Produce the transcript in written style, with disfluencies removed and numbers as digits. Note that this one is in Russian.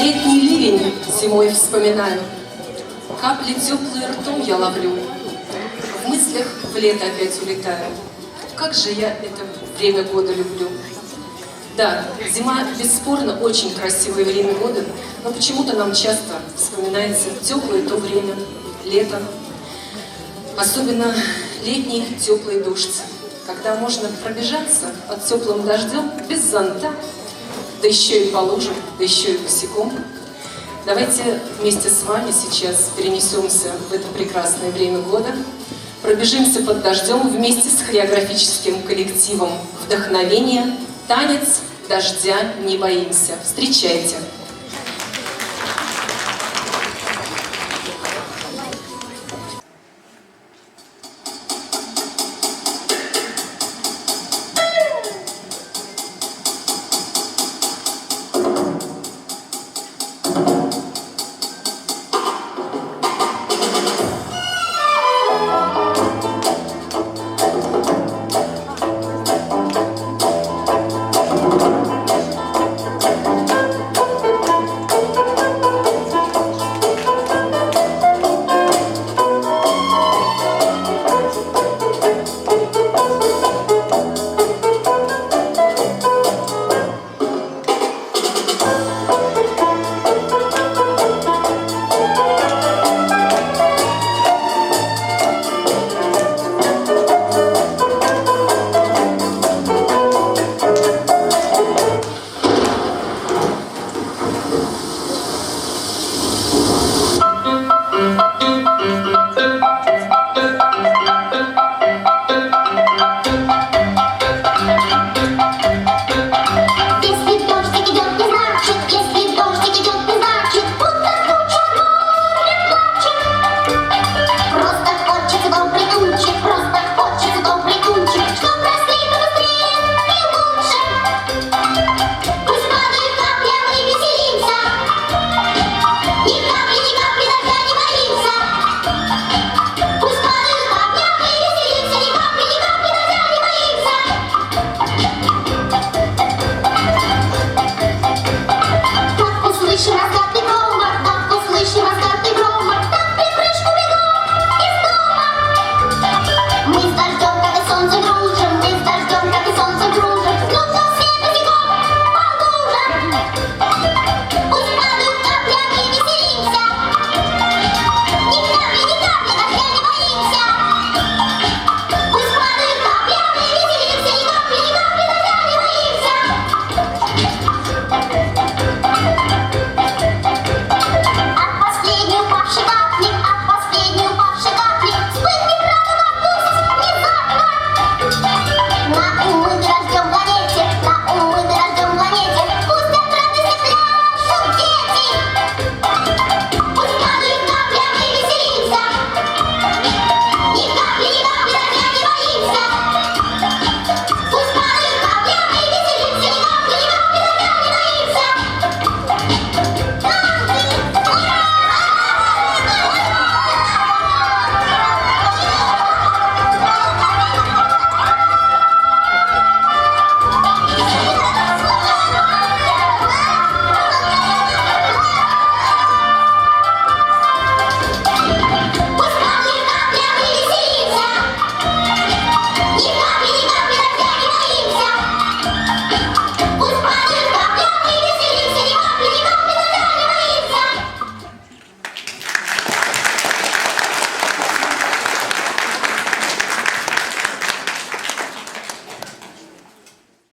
Летний ливень зимой вспоминаю, капли теплые ртом я ловлю, в мыслях в лето опять улетаю. Как же я это время года люблю. Да, зима бесспорно очень красивое время года, но почему-то нам часто вспоминается теплое то время, лето. Особенно летний теплый дождь, когда можно пробежаться под теплым дождем без зонта, да еще и по лужам, да еще и босиком. Давайте вместе с вами сейчас перенесемся в это прекрасное время года, пробежимся под дождем вместе с хореографическим коллективом «Вдохновение», танец дождя не боимся. Встречайте!